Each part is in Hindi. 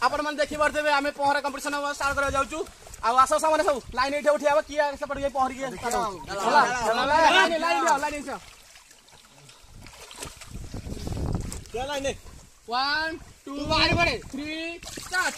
आपण मैंने देखी पारे आम पहरा कंपिटिशन स्टार्ट कर जाऊँ आस सामने सब लाइन ये उठा किए सेपटे पहरिक लाइन 1 2 3 स्टार्ट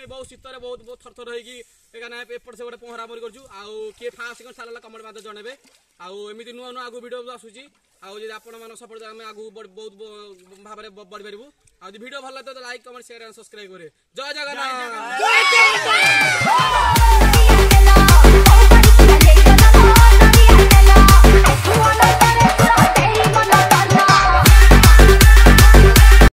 बहुत शीत बहुत बहुत थर थर होपट से गोटे पहरा मरी कर किए फास्ट सेकंड सारा कमेंट मत जनइबे आमती नुआ नुआ आगु वीडियो आसूसी आपण सपोर्ट आम आगु बहुत भाव में बढ़ी पारू वीडियो भल लगे तो like comment share and subscribe करे जय जगन्नाथ।